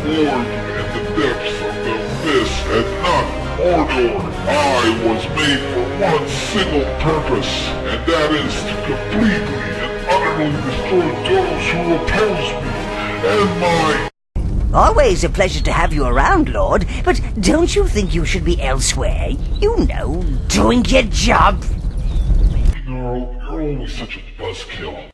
born in the depths of the abyss and not Mordor. I was made for one single purpose, and that is to completely and utterly destroy those who oppose me and my... Always a pleasure to have you around, Lord, but don't you think you should be elsewhere? You know, doing your job. You're always such a buzzkill.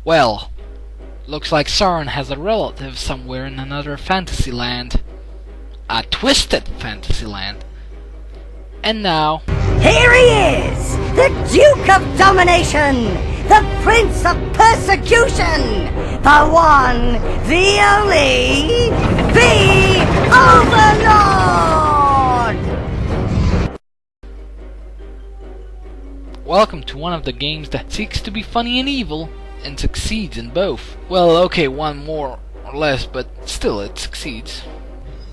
Well, looks like Sauron has a relative somewhere in another fantasy land. A twisted fantasy land. And now... Here he is! The Duke of Domination! The Prince of Persecution! The one, the only, the Overlord! Welcome to one of the games that seeks to be funny and evil, and succeeds in both. Well, okay, one more or less, but still it succeeds.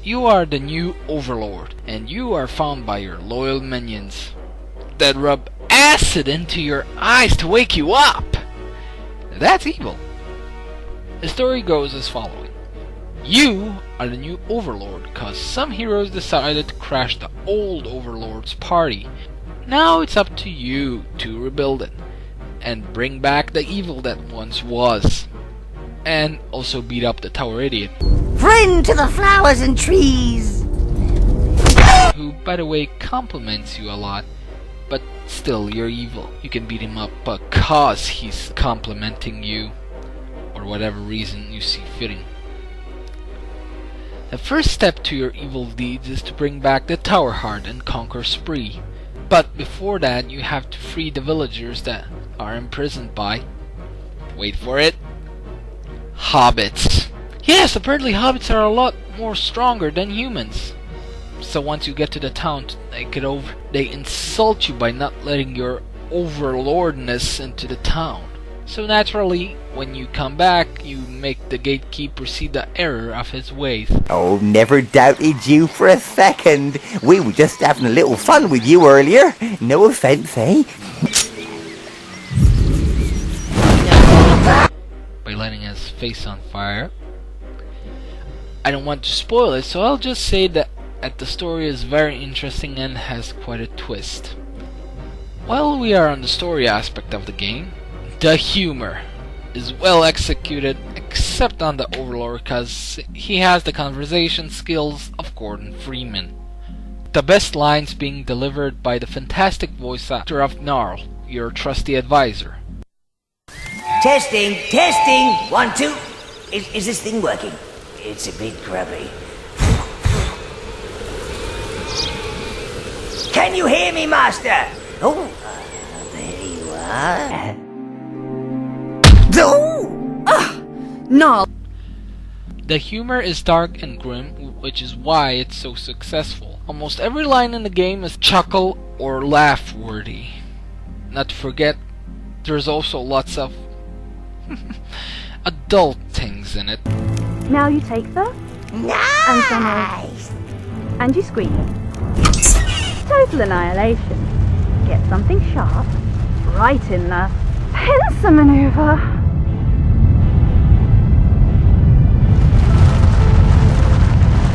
You are the new Overlord, and you are found by your loyal minions that rub acid into your eyes to wake you up. That's evil. The story goes as following. You are the new Overlord cause some heroes decided to crash the old Overlord's party. Now it's up to you to rebuild it and bring back the evil that once was. And also beat up the tower idiot. Friend to the flowers and trees! Who, by the way, compliments you a lot. But still, you're evil. You can beat him up because he's complimenting you. Or whatever reason you see fitting. The first step to your evil deeds is to bring back the Tower Heart and conquer Spree. But before that, you have to free the villagers that are imprisoned by... wait for it... hobbits. Yes, apparently hobbits are a lot more stronger than humans. So once you get to the town to take it over, they insult you by not letting your overlordness into the town. So naturally, when you come back, you make the gatekeeper see the error of his ways. Oh, never doubted you for a second. We were just having a little fun with you earlier. No offense, eh? By lighting his face on fire. I don't want to spoil it, so I'll just say that the story is very interesting and has quite a twist. While we are on the story aspect of the game, the humor is well executed, except on the Overlord, because he has the conversation skills of Gordon Freeman. The best lines being delivered by the fantastic voice actor of Gnarl, your trusty advisor. Testing, testing, 1, 2. Is this thing working? It's a bit grubby. Can you hear me, Master? Oh, there you are. Oh! No. The humor is dark and grim, which is why it's so successful. Almost every line in the game is chuckle or laugh worthy. Not to forget, there's also lots of adult things in it. Now you take the... Nice! And you scream. Total annihilation. Get something sharp, right in the pincer maneuver.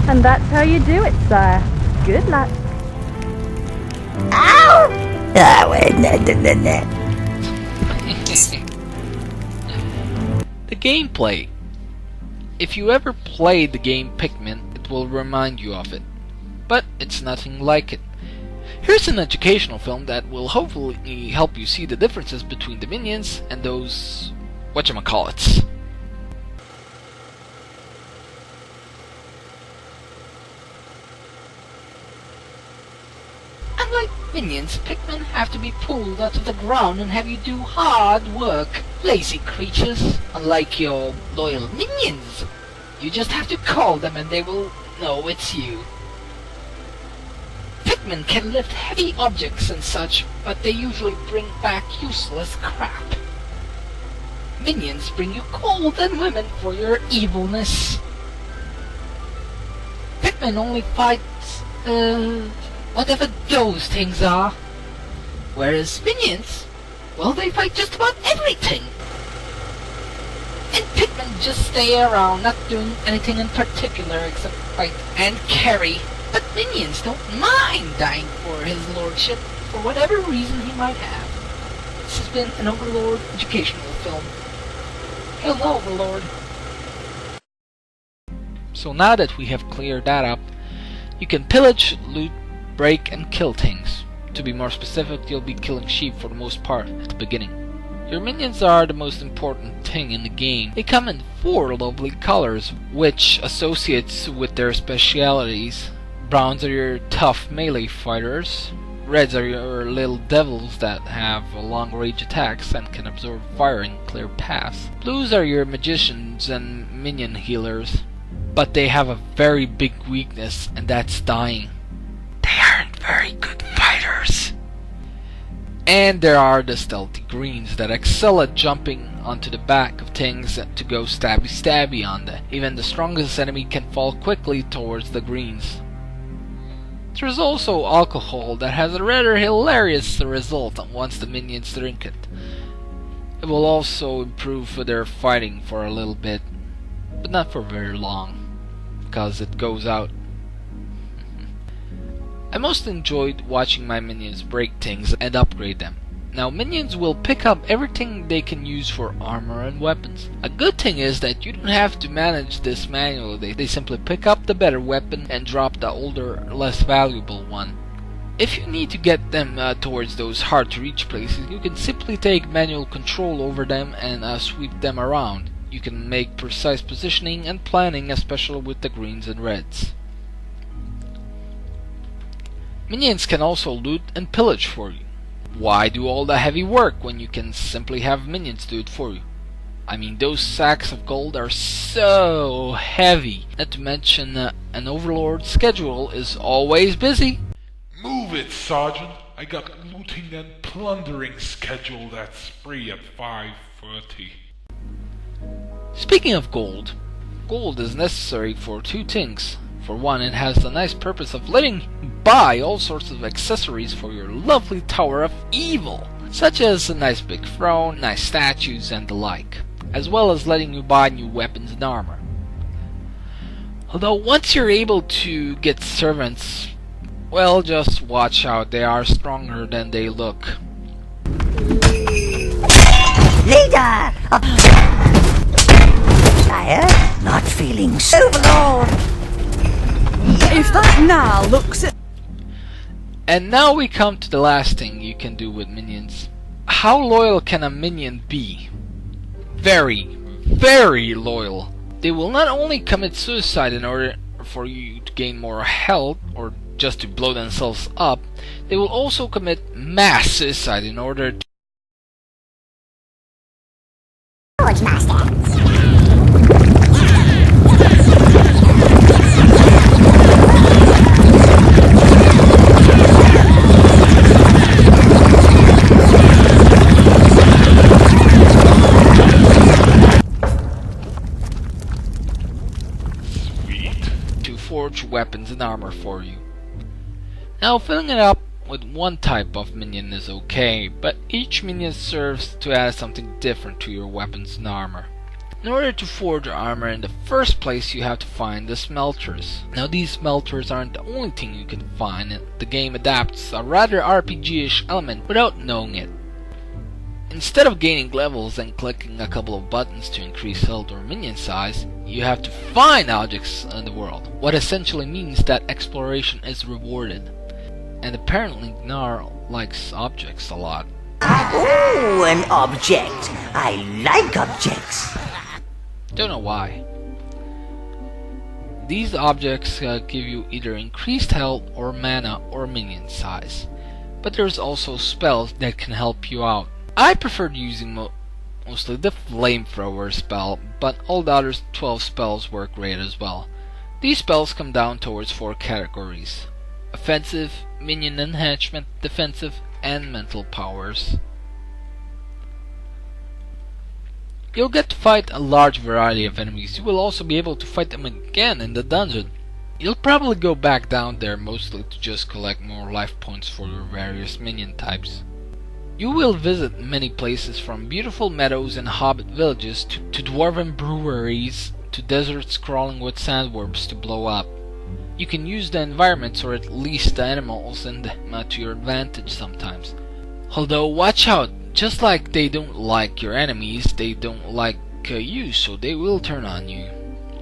And that's how you do it, sire. Good luck. Ow! Oh, no. The gameplay. If you ever played the game Pikmin, it will remind you of it. But it's nothing like it. Here's an educational film that will hopefully help you see the differences between the minions and those... whatchamacallits. I'm Unlike minions, Pikmin have to be pulled out of the ground and have you do hard work. Lazy creatures. Unlike your loyal minions, you just have to call them and they will know it's you. Pikmin can lift heavy objects and such, but they usually bring back useless crap. Minions bring you gold and women for your evilness. Pikmin only fights, whatever those things are. Whereas minions, well, they fight just about everything. And Pikmin just stay around, not doing anything in particular except fight and carry. But minions don't mind dying for his lordship, for whatever reason he might have. This has been an Overlord educational film. Hello, Overlord. So now that we have cleared that up, you can pillage, loot, break, and kill things. To be more specific, you'll be killing sheep for the most part at the beginning. Your minions are the most important thing in the game. They come in 4 lovely colors, which associates with their specialities. Browns are your tough melee fighters. Reds are your little devils that have long-range attacks and can absorb fire and clear paths. Blues are your magicians and minion healers, but they have a very big weakness, and that's dying. They aren't very good fighters. And there are the stealthy greens that excel at jumping onto the back of things to go stabby stabby on them. Even the strongest enemy can fall quickly towards the greens. There's also alcohol that has a rather hilarious result once the minions drink it. It will also improve their fighting for a little bit, but not for very long, because it goes out. I most enjoyed watching my minions break things and upgrade them. Now minions will pick up everything they can use for armor and weapons. A good thing is that you don't have to manage this manually. They simply pick up the better weapon and drop the older, less valuable one. If you need to get them towards those hard to reach places, you can simply take manual control over them and sweep them around. You can make precise positioning and planning, especially with the greens and reds. Minions can also loot and pillage for you. Why do all the heavy work when you can simply have minions do it for you? I mean, those sacks of gold are so heavy. Not to mention, an Overlord schedule is always busy. Move it, Sergeant. I got looting and plundering schedule that's free at 5:30. Speaking of gold, gold is necessary for 2 things. For one, it has the nice purpose of letting you buy all sorts of accessories for your lovely Tower of Evil, such as a nice big throne, nice statues, and the like, as well as letting you buy new weapons and armor. Although once you're able to get servants, well, just watch out, they are stronger than they look. Leader! Sire, not feeling so Overlord. If that now looks at... And now we come to the last thing you can do with minions. How loyal can a minion be? Very, very loyal. They will not only commit suicide in order for you to gain more health, or just to blow themselves up, they will also commit mass suicide in order to... forge weapons and armor for you. Now, filling it up with one type of minion is okay, but each minion serves to add something different to your weapons and armor. In order to forge armor in the first place, you have to find the smelters. Now, these smelters aren't the only thing you can find, and the game adapts a rather RPG-ish element without knowing it. Instead of gaining levels and clicking a couple of buttons to increase health or minion size, you have to find objects in the world, what essentially means that exploration is rewarded. And apparently Gnar likes objects a lot. Oh, an object. I like objects. Don't know why. These objects give you either increased health or mana or minion size. but there's also spells that can help you out. I preferred using mostly the flamethrower spell, but all the other 12 spells work great as well. These spells come down towards 4 categories: offensive, minion enhancement, defensive, and mental powers. You'll get to fight a large variety of enemies. You will also be able to fight them again in the dungeon. You'll probably go back down there mostly to just collect more life points for your various minion types. You will visit many places, from beautiful meadows and hobbit villages to dwarven breweries to deserts crawling with sandworms to blow up. You can use the environments, or at least the animals, in them to your advantage sometimes. Although watch out, just like they don't like your enemies, they don't like you, so they will turn on you.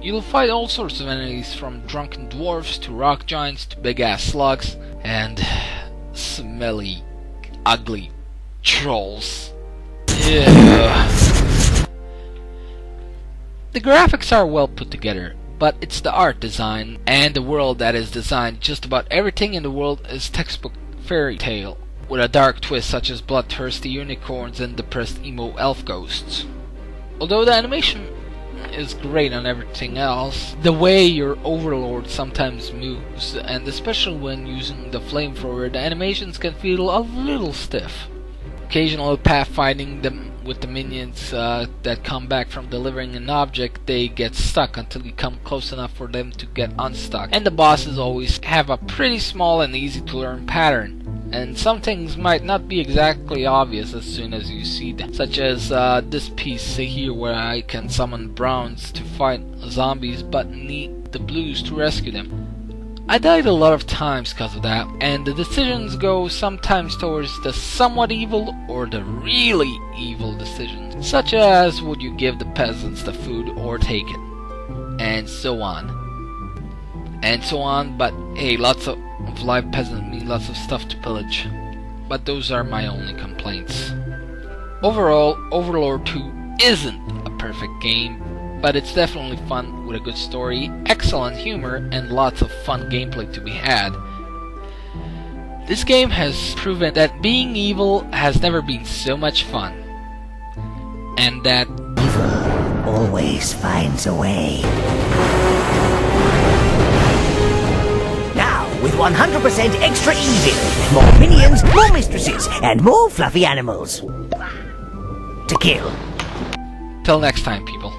You'll fight all sorts of enemies, from drunken dwarves to rock giants to big ass slugs and smelly, ugly trolls. Yeah. The graphics are well put together, but it's the art design and the world that is designed. Just about everything in the world is textbook fairy tale, with a dark twist such as bloodthirsty unicorns and depressed emo elf ghosts. Although the animation is great on everything else, the way your Overlord sometimes moves, and especially when using the flamethrower, the animations can feel a little stiff. Occasional pathfinding them with the minions that come back from delivering an object, they get stuck until you come close enough for them to get unstuck. And the bosses always have a pretty small and easy to learn pattern, and some things might not be exactly obvious as soon as you see them, such as this piece here where I can summon browns to fight zombies but need the blues to rescue them. I died a lot of times because of that, and the decisions go sometimes towards the somewhat evil or the really evil decisions, such as would you give the peasants the food or take it, and so on. And so on, but hey, lots of live peasants mean lots of stuff to pillage. But those are my only complaints. Overall, Overlord 2 isn't a perfect game, but it's definitely fun with a good story, excellent humor, and lots of fun gameplay to be had. This game has proven that being evil has never been so much fun, and that Evil always finds a way. Now, with 100% extra evil, more minions, more mistresses, and more fluffy animals to kill. till next time, people.